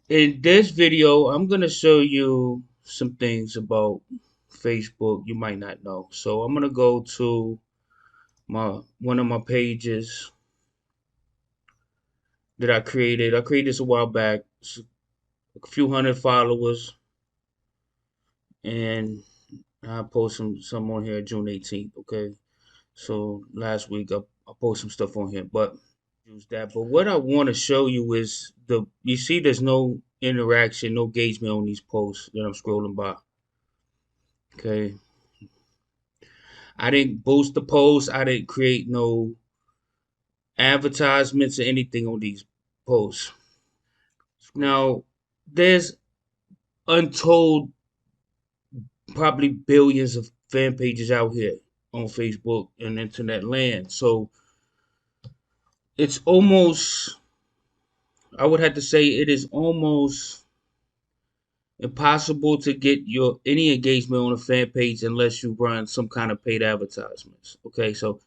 In this video, I'm gonna show you some things about Facebook you might not know. So I'm gonna go to my one of my pages that I created. I created this a while back. It's a few hundred followers, and I post some on here June 18th. Okay, so last week I posted some stuff on here, but use that. But what I want to show you is you see there's no interaction, no engagement on these posts that I'm scrolling by. Okay, I didn't boost the post. I didn't create no advertisements or anything on these posts. Now, there's untold, probably billions of fan pages out here on Facebook and internet land. So it's almost, I would have to say, it is almost impossible to get your any engagement on a fan page unless you run some kind of paid advertisements. Okay, so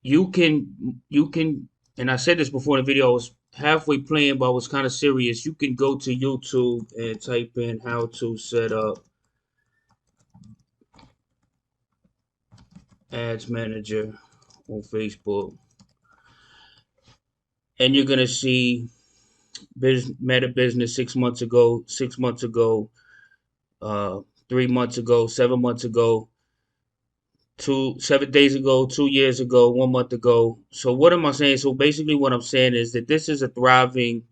you can and I said this before in the video. I was halfway playing but I was kind of serious. You can go to YouTube and type in how to set up ads manager on Facebook, and you're gonna see meta business 6 months ago, 6 months ago, uh 3 months ago, 7 months ago, 7 days ago, 2 years ago, 1 month ago. So what am I saying? So basically what I'm saying is that this is a thriving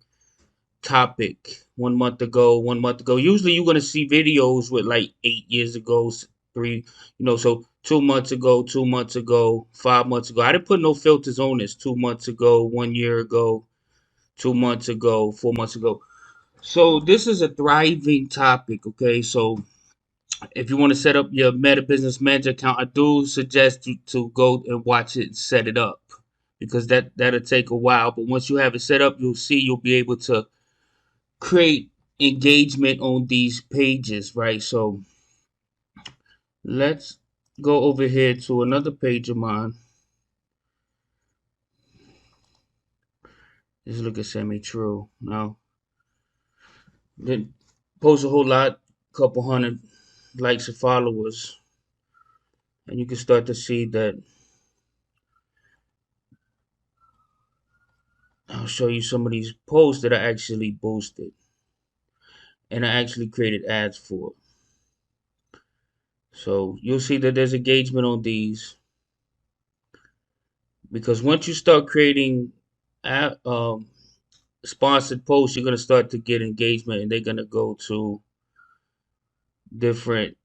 topic 1 month ago, 1 month ago. Usually you're gonna see videos with like 8 years ago, three, so 2 months ago, 2 months ago, 5 months ago. I didn't put no filters on this. 2 months ago, 1 year ago, 2 months ago, 4 months ago. So this is a thriving topic, okay? So if you want to set up your Meta Business Manager account, I do suggest you to go and watch it and set it up because that'll take a while. But once you have it set up, you'll be able to create engagement on these pages, right? So let's go over here to another page of mine. Let's look at Semi True. Now, didn't post a whole lot, couple hundred likes and followers, and you can start to see that. I'll show you some of these posts that I actually boosted and I actually created ads for. So you'll see that there's engagement on these because once you start creating sponsored posts, you're going to start to get engagement and they're going to go to different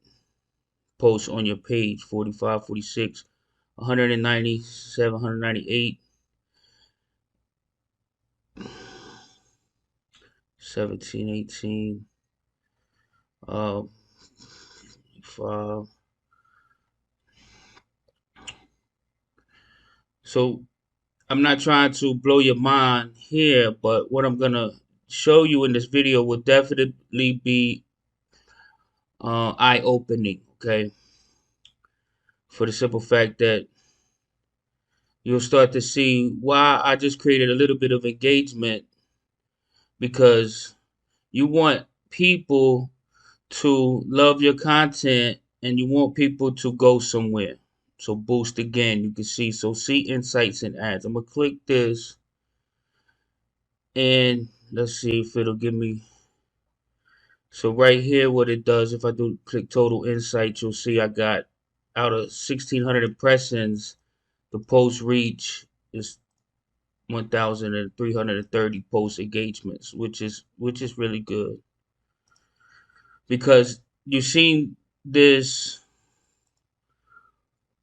posts on your page 45, 46, 197, 198, 17, 18, 5. So I'm not trying to blow your mind here, but what I'm going to show you in this video will definitely be eye opening, okay? For the simple fact that you'll start to see why I just created a little bit of engagement because you want people to love your content and you want people to go somewhere. So boost again, you can see. So see insights and ads. I'm gonna click this and let's see if it'll give me. So right here, what it does, if I do click total insights, you'll see I got out of 1,600 impressions, the post reach is 1,330 post engagements, which is really good because you've seen this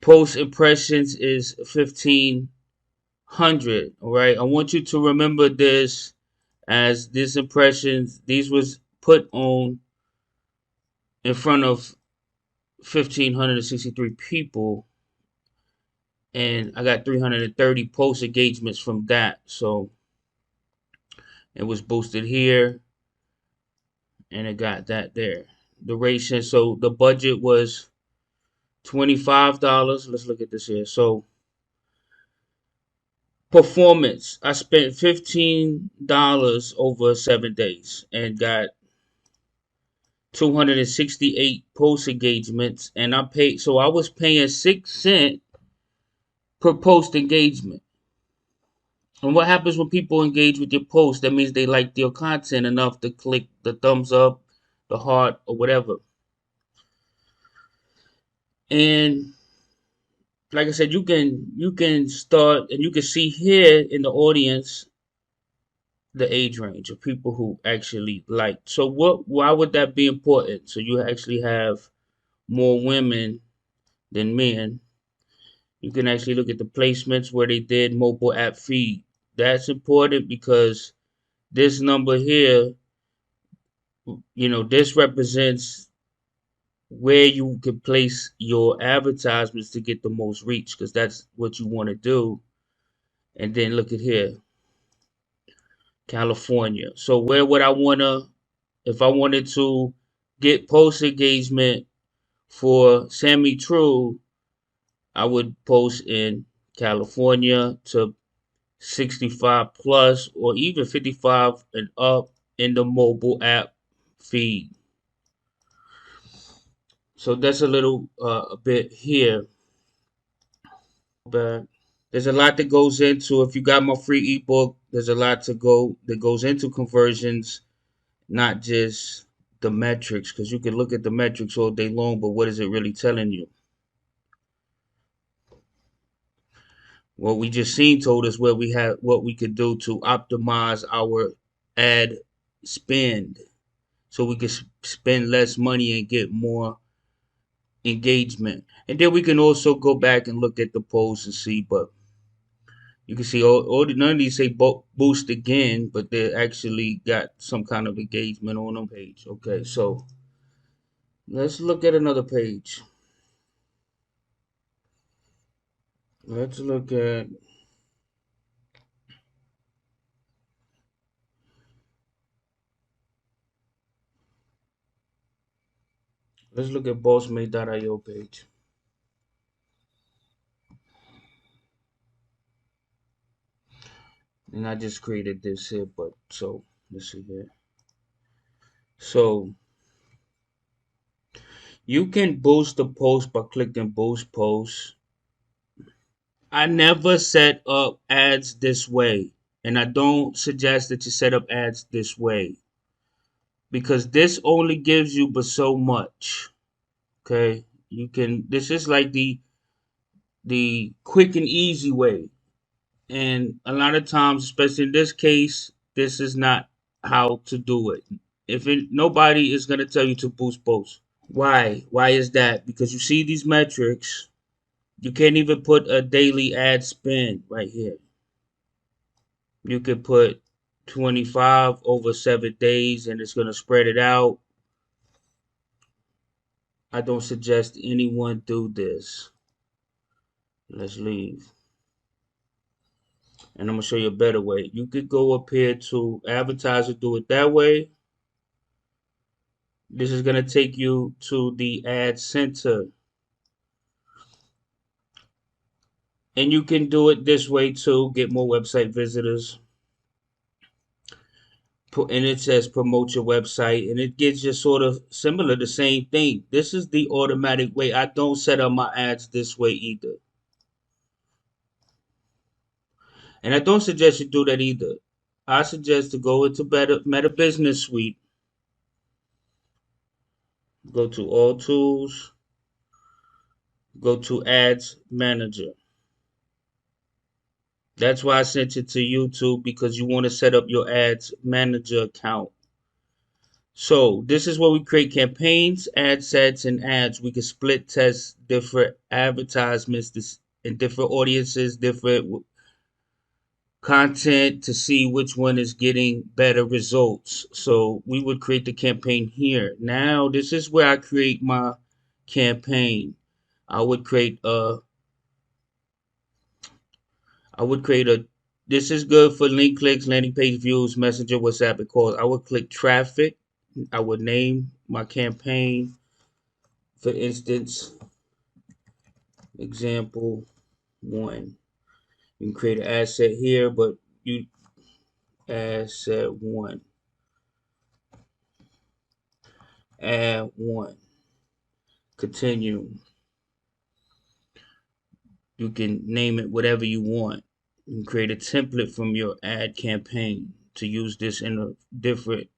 post impressions is 1,500. All right, I want you to remember this as this impressions. These was put on in front of 1,563 people, and I got 330 post engagements from that. So it was boosted here, and it got that there. Duration. So the budget was $25. Let's look at this here. So Performance. I spent $15 over 7 days and got 268 post engagements, and I paid. So I was paying 6 cents per post engagement. And what happens when people engage with your post? That means they like your content enough to click the thumbs up, the heart, or whatever. And like I said, you can start, and you can see here in the audience the age range of people who actually like. So why would that be important? So you actually have more women than men. You can actually look at the placements where they did mobile app feed. That's important because this number here, this represents where you can place your advertisements to get the most reach, because that's what you want to do. And then look at here, California. So where would I want to, if I wanted to get post engagement for Sammy True, I would post in California to 65 plus, or even 55 and up in the mobile app feed. So that's a little a bit here. But there's a lot that goes into, if you got my free ebook, there's a lot that goes into conversions, not just the metrics, because you can look at the metrics all day long, but what is it really telling you? What we just seen told us where we had what we could do to optimize our ad spend, so we could spend less money and get more engagement. And then we can also go back and look at the polls and see, but you can see none of these say boost again, but they actually got some kind of engagement on them page. Okay, so let's look at another page. Let's look at bossmate.io page. And I just created this here, but so let's see here. So you can boost the post by clicking boost post. I never set up ads this way, and I don't suggest that you set up ads this way, because this only gives you but so much. Okay, this is like the quick and easy way, and a lot of times, especially in this case, this is not how to do it. Nobody is gonna tell you to boost posts. Why is that? Because you see these metrics. You can't even put a daily ad spend right here. You could put 25 over 7 days, and it's gonna spread it out. I don't suggest anyone do this. Let's leave. And I'm gonna show you a better way. You could go up here to advertiser, do it that way. This is gonna take you to the ad center. And you can do it this way too, get more website visitors. And it says promote your website, and it gets just sort of similar, the same thing. This is the automatic way. I don't set up my ads this way either. And I don't suggest you do that either. I suggest to go into Meta Business Suite, go to All Tools, go to Ads Manager. That's why I sent it to YouTube, because you want to set up your Ads Manager account. So this is where we create campaigns, ad sets, and ads. We can split test different advertisements in different audiences, different content, to see which one is getting better results. So we would create the campaign here. Now this is where I create my campaign. I would create a I would create a this is good for link clicks, landing page views, messenger, WhatsApp, and calls. I would click traffic. I would name my campaign, for instance, example 1. You can create an asset here, but you asset one, add one, continue. You can name it whatever you want. You can create a template from your ad campaign to use this in a different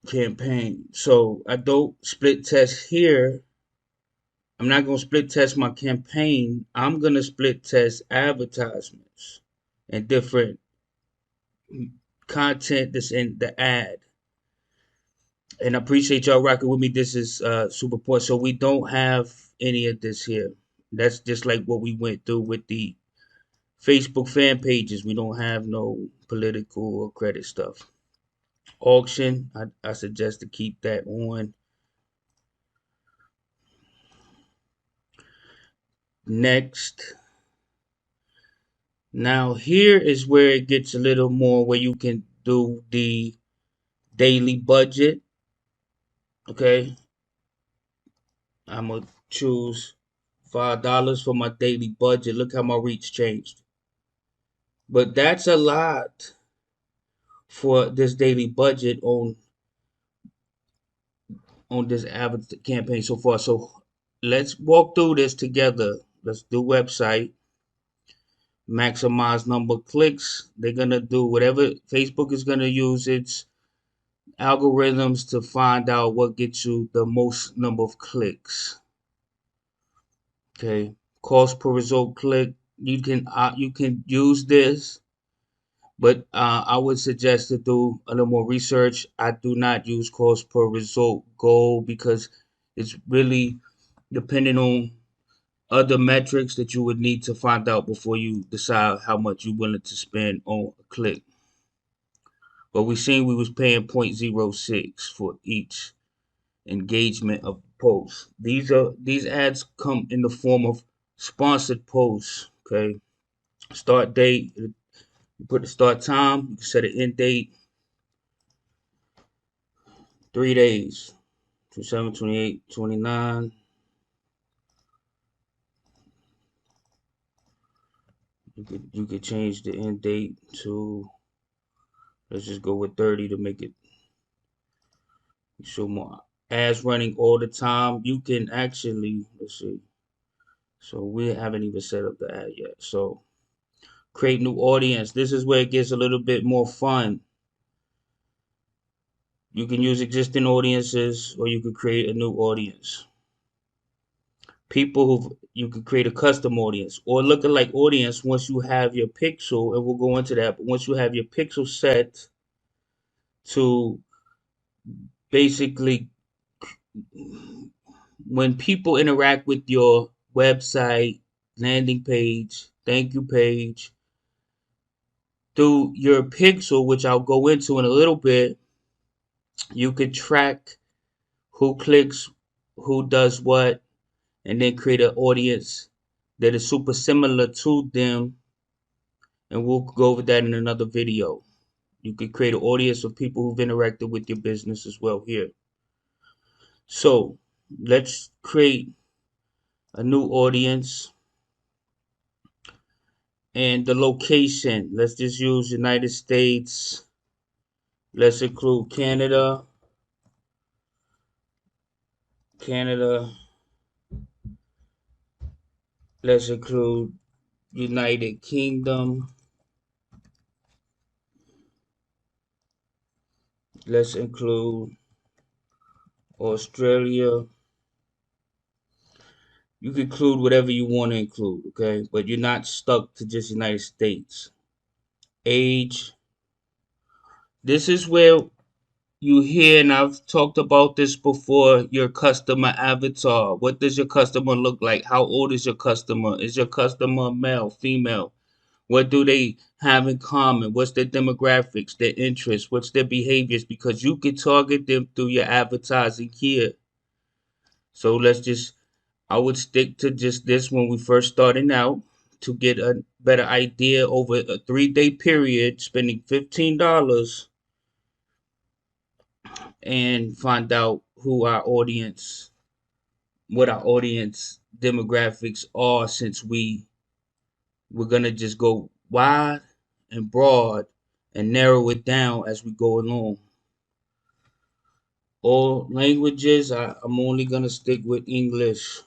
campaign. So I don't split test here. I'm not going to split test my campaign. I'm going to split test advertisements and different content that's in the ad. And I appreciate y'all rocking with me. This is super important. So we don't have any of this here. That's just like what we went through with the Facebook fan pages. We don't have no political or credit stuff. Auction, I suggest to keep that on. Next. Now here is where it gets a little more where you can do the daily budget. Okay. I'm gonna choose $5 for my daily budget. Look how my reach changed. But that's a lot for this daily budget on this advert campaign so far. So let's walk through this together. Let's do website, maximize number of clicks. They're gonna do whatever Facebook is gonna use its algorithms to find out what gets you the most number of clicks. Okay, cost per result click. You can use this, but I would suggest to do a little more research. I do not use cost per result goal because it's really depending on other metrics that you would need to find out before you decide how much you're willing to spend on a click. But we seen we was paying 0.06 for each engagement of posts. These ads come in the form of sponsored posts. Okay, start date. You put the start time. You can set an end date. 3 days. 27, 28, 29. You could change the end date to, let's just go with 30 to make it show more ads running all the time. You can actually, let's see. So we haven't even set up the ad yet. So create new audience. This is where it gets a little bit more fun. You can use existing audiences or you could create a new audience. People who you could create a custom audience or lookalike audience once you have your pixel, and we'll go into that, but once you have your pixel set to basically when people interact with your website, landing page, thank you page, through your pixel, which I'll go into in a little bit, you could track who clicks, who does what, and then create an audience that is super similar to them. And we'll go over that in another video. You could create an audience of people who've interacted with your business as well here. So let's create a new audience. And the location, let's just use United States. Let's include Canada. Canada. Let's include United Kingdom. Let's include Australia. You can include whatever you want to include, okay? But you're not stuck to just United States. Age. This is where you hear, and I've talked about this before, your customer avatar. What does your customer look like? How old is your customer? Is your customer male, female? What do they have in common? What's their demographics, their interests? What's their behaviors? Because you can target them through your advertising here. So I would stick to just this when we first starting out to get a better idea over a 3-day period, spending $15 and find out what our audience demographics are since we We're gonna just go wide and broad and narrow it down as we go along. All languages, I'm only gonna stick with English.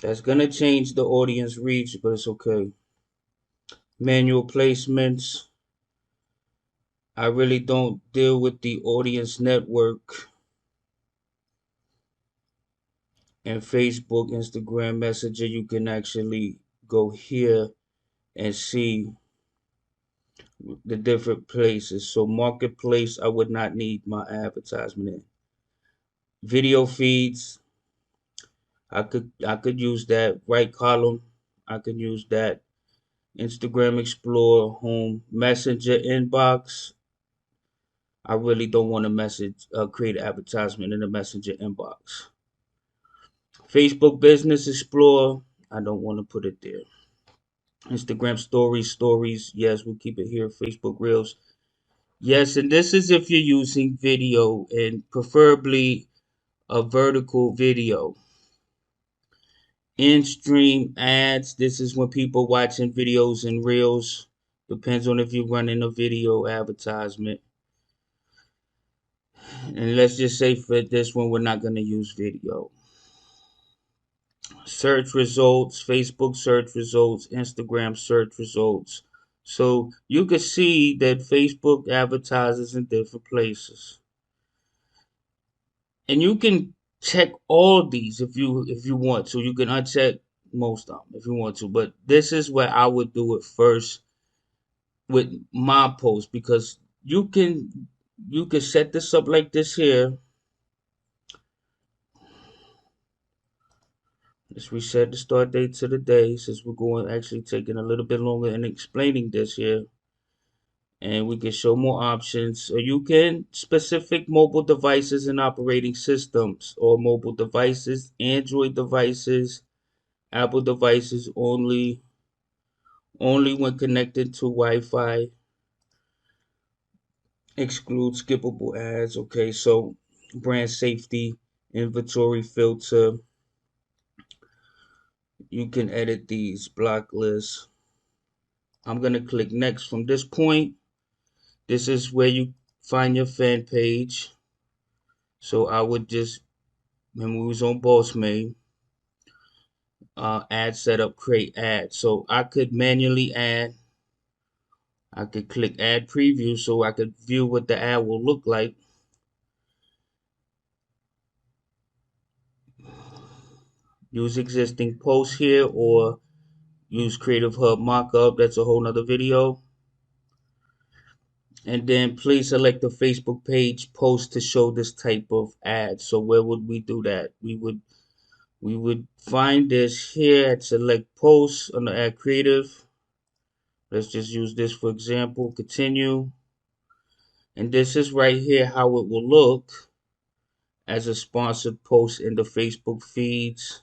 That's gonna change the audience reach, but it's okay. Manual placements. I really don't deal with the audience network and Facebook, Instagram Messenger. You can actually go here and see the different places. So marketplace, I would not need my advertisement in. Video feeds, I could use that. Right column, I could use that. Instagram Explorer, home, Messenger inbox. I really don't want to create advertisement in the Messenger inbox. Facebook Business Explorer, I don't want to put it there. Instagram stories, yes, we'll keep it here. Facebook Reels, yes, and this is if you're using video and preferably a vertical video. In-stream ads, this is when people watching videos and reels. Depends on if you're running a video advertisement. And let's just say for this one, we're not going to use video. Search results, Facebook search results, Instagram search results. So you can see that Facebook advertises in different places. And you can check all these if you want to. You can uncheck most of them if you want to. But this is where I would do it first with my post, because you can set this up like this here. Let's reset the start date to the day, since we're going actually taking a little bit longer and explaining this here. And we can show more options. So you can specific mobile devices and operating systems, or mobile devices, Android devices, Apple devices only when connected to Wi-Fi. Exclude skippable ads. Okay, so brand safety, inventory filter. You can edit these block lists. I'm gonna click next. From this point, this is where you find your fan page. So I would just, when we was on Boss Main, ad setup, create ad. So I could manually add. I could click add preview so I could view what the ad will look like. Use existing posts here, or use Creative Hub Mockup. That's a whole nother video. And then please select the Facebook page post to show this type of ad. So where would we do that? We would find this here at select posts under add creative. Let's just use this for example. Continue. And this is right here how it will look as a sponsored post in the Facebook feeds,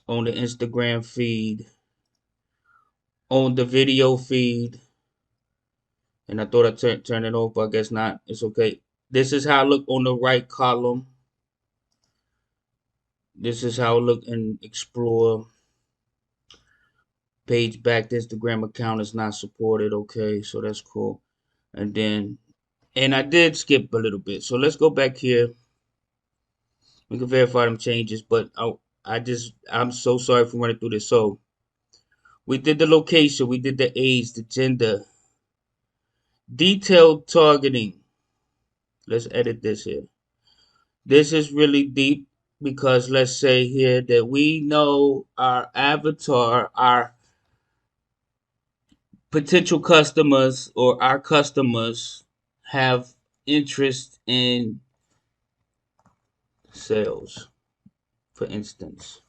on the Instagram feed, on the video feed. And I thought I turned it off, but I guess not. It's okay. This is how it look on the right column. This is how it look in Explore. Page backed Instagram account is not supported. Okay, so that's cool. And I did skip a little bit. So let's go back here. We can verify them changes, but I'm so sorry for running through this. So we did the location, we did the age, the gender, detailed targeting. Let's edit this here. This is really deep, because let's say here that we know our avatar, our potential customers or our customers have interest in sales, for instance.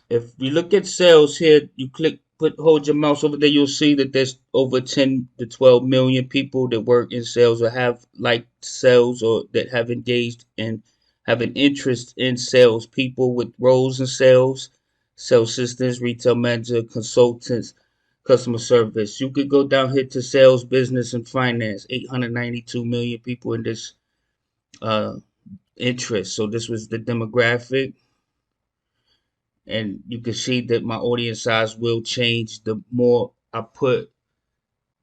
If you look at sales here, you hold your mouse over there, you'll see that there's over 10 to 12 million people that work in sales, or have liked sales, or that have engaged and have an interest in sales. People with roles in sales, sales assistants, retail manager, consultants, customer service. You could go down here to sales, business, and finance. 892 million people in this uh, interest. So this was the demographic. And you can see that my audience size will change the more I put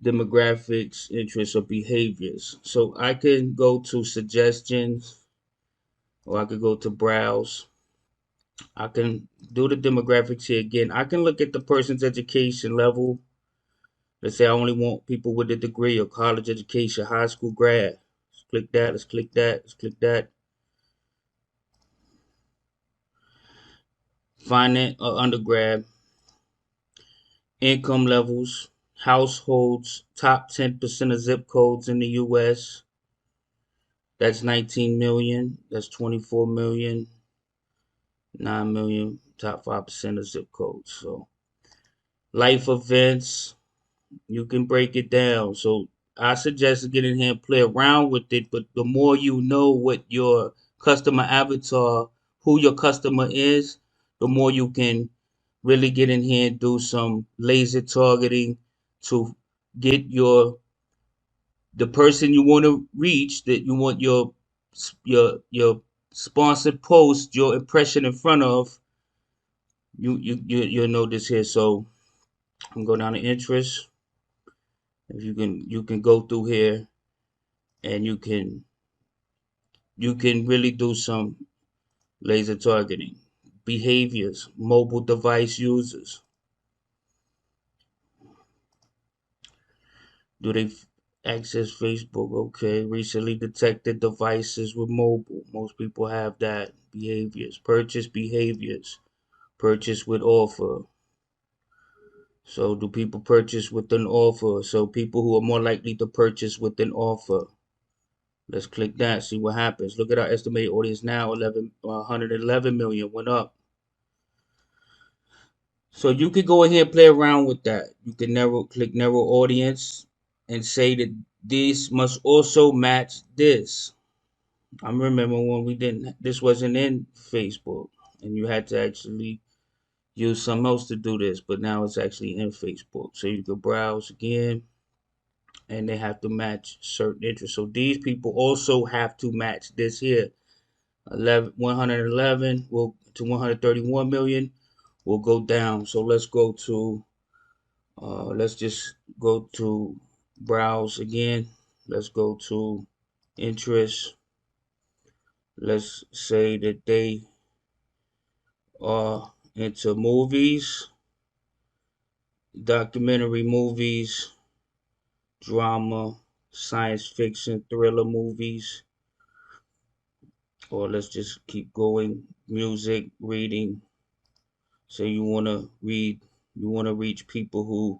demographics, interests, or behaviors. So I can go to suggestions, or I could go to browse. I can do the demographics here again. I can look at the person's education level. Let's say I only want people with a degree or college education, high school grad. Let's click that. Let's click that. Let's click that. Finance or undergrad. Income levels. Households. Top 10% of zip codes in the U.S. That's 19 million. That's 24 million. 9 million. Top 5% of zip codes. So life events. You can break it down. So I suggest get in here and play around with it. But the more you know what your customer avatar, who your customer is, the more you can really get in here and do some laser targeting to get the person you want to reach, that you want your sponsored post, your impression in front of. You'll know this here. So I'm going down to interest. If you can go through here and you can really do some laser targeting. Behaviors, mobile device users. Do they access Facebook? Okay. Recently detected devices with mobile. Most people have that. Behaviors. Purchase behaviors. Purchase with offer. So do people purchase with an offer? So people who are more likely to purchase with an offer. Let's click that, see what happens. Look at our estimated audience now, 111 million went up. So you could go ahead and play around with that. You can click narrow audience and say that this must also match this. I remember when this wasn't in Facebook and you had to actually use something else to do this, but now it's actually in Facebook. So you can browse again and they have to match certain interests. So these people also have to match this here. 111 will to 131 million will go down. So let's just go to browse again. Let's go to interest. Let's say that they are into movies, documentary movies, drama, science fiction, thriller movies, or let's just keep going, music, reading. So you want to reach people who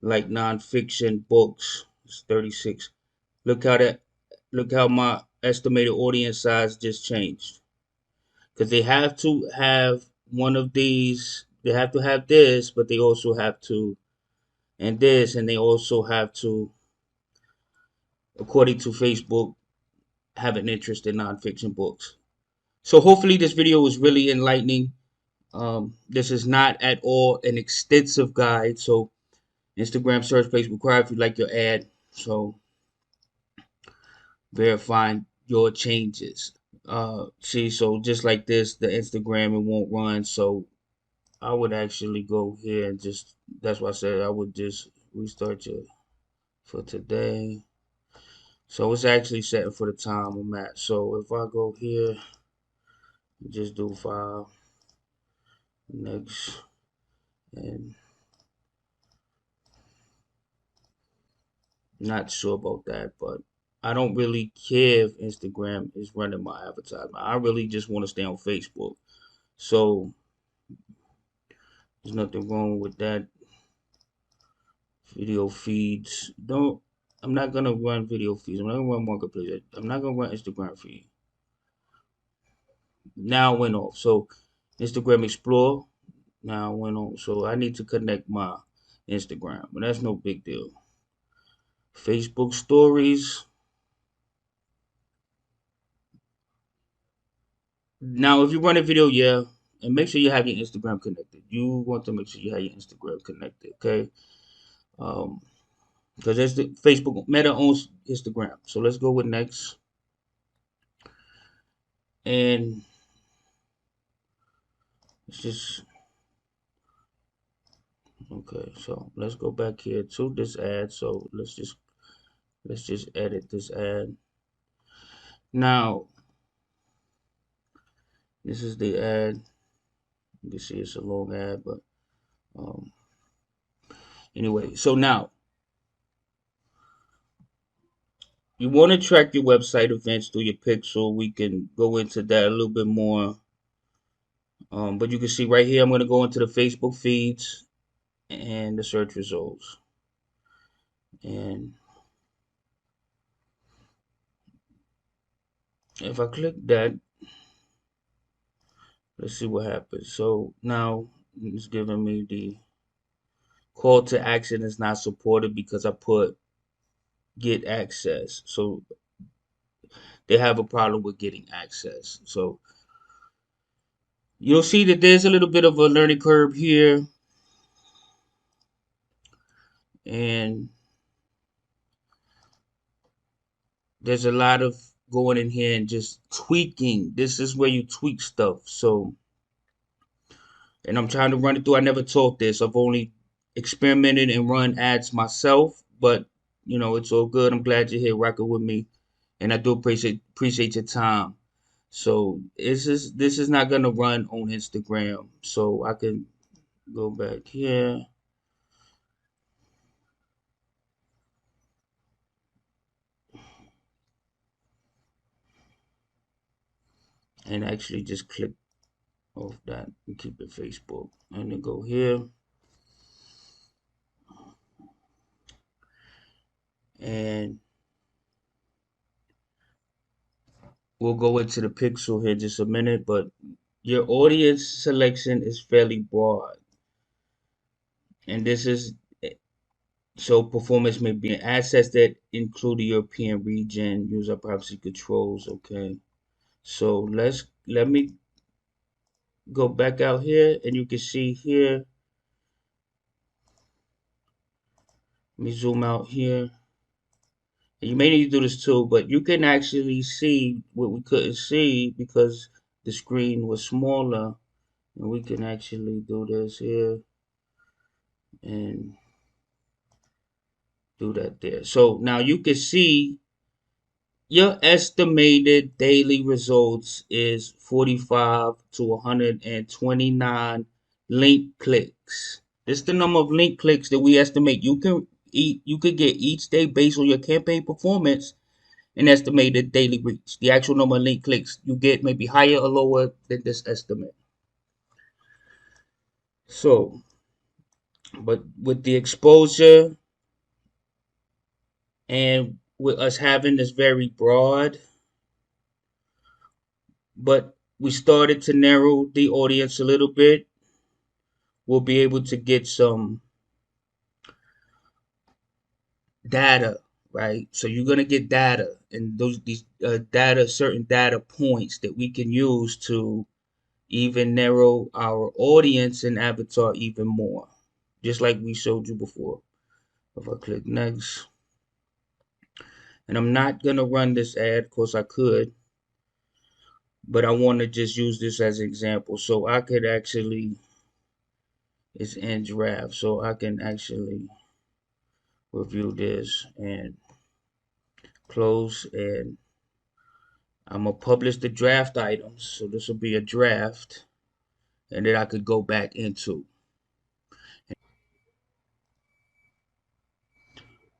like nonfiction books. It's 36. Look how that look how my estimated audience size just changed. Because they have to have one of these. They have to have this, but they also have to and this, and they also have to, according to Facebook, have an interest in nonfiction books. So hopefully this video was really enlightening. This is not at all an extensive guide. So Instagram search place required if you like your ad. So verifying your changes. See, so just like this, the Instagram it won't run. So I would actually go here and just that's why I said I would just restart it for today. So it's actually setting for the time I'm at. So if I go here, just do file next, and not sure about that, but I don't really care if Instagram is running my advertisement. I really just want to stay on Facebook. So there's nothing wrong with that. Video feeds. Don't. I'm not gonna run video feeds. I'm not gonna run marketplace. I'm not gonna run Instagram feed. Now it went off. So Instagram Explore now went on. So I need to connect my Instagram, but that's no big deal. Facebook Stories. Now, if you run a video, yeah, and make sure you have your Instagram connected. You want to make sure you have your Instagram connected, okay? Um, because that's the Facebook Meta owns Instagram. So let's go with next. And Let's just okay. So let's go back here to this ad. So let's just edit this ad. Now this is the ad. You can see it's a long ad, but um, anyway. So now you want to track your website events through your pixel. We can go into that a little bit more. But you can see right here, I'm going to go into the Facebook feeds and the search results. And if I click that, let's see what happens. So now it's giving me the call to action is not supported because I put get access. So they have a problem with getting access. So you'll see that there's a little bit of a learning curve here. And there's a lot of going in here and just tweaking. This is where you tweak stuff. So, and I'm trying to run it through. I never taught this. I've only experimented and run ads myself, but it's all good. I'm glad you're here rocking with me, and I do appreciate your time. So this is not gonna run on Instagram. So I can go back here and actually just click off that and keep it Facebook, and then go here and we'll go into the pixel here just a minute, but your audience selection is fairly broad. And this is so performance may be assets that include the European region, user privacy controls. Okay. So let me go back out here and you can see here. Let me zoom out here. And you may need to do this too, but you can actually see what we couldn't see because the screen was smaller. And we can actually do this here and do that there. So now you can see your estimated daily results is 45 to 129 link clicks. This is the number of link clicks that we estimate you could get each day based on your campaign performance and estimated daily reach. The actual number of link clicks you get may be higher or lower than this estimate. So, but with the exposure and with us having this very broad, but we started to narrow the audience a little bit. We'll be able to get some data, right? So you're gonna get data, and these data, certain data points that we can use to even narrow our audience and avatar even more, just like we showed you before. If I click next, and I'm not gonna run this ad, of course I could, but I want to just use this as an example. So I could actually, it's in draft, so I can actually review this and close, and I'm gonna publish the draft items. So this will be a draft, and then I could go back into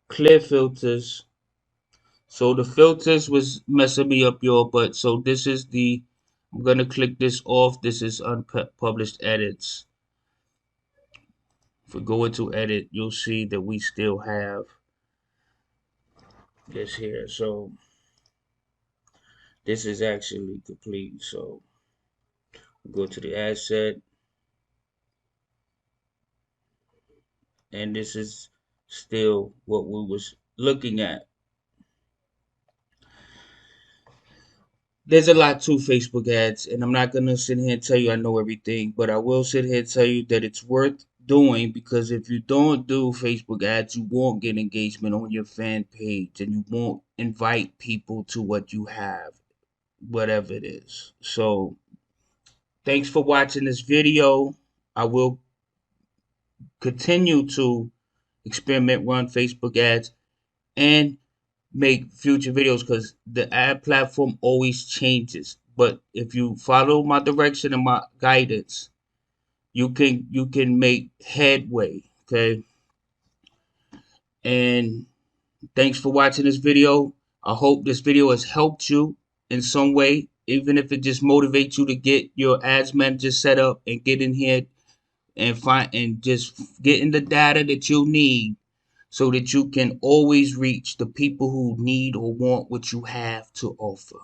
clear filters. So the filters was messing me up, y'all, but so this is I'm gonna click this off. This is unpublished edits. If we go into edit, you'll see that we still have this here. So this is actually complete. So go to the asset, and this is still what we was looking at. There's a lot to Facebook ads, and I'm not gonna sit here and tell you I know everything, but I will sit here and tell you that it's worth doing because if you don't do Facebook ads, you won't get engagement on your fan page, and you won't invite people to what you have, whatever it is. So Thanks for watching this video. I will continue to experiment, run Facebook ads, and make future videos because the ad platform always changes. But if you follow my direction and my guidance, you can make headway. Okay. And thanks for watching this video. I hope this video has helped you in some way, even if it just motivates you to get your ads manager set up and get in here and find and just getting the data that you need so that you can always reach the people who need or want what you have to offer.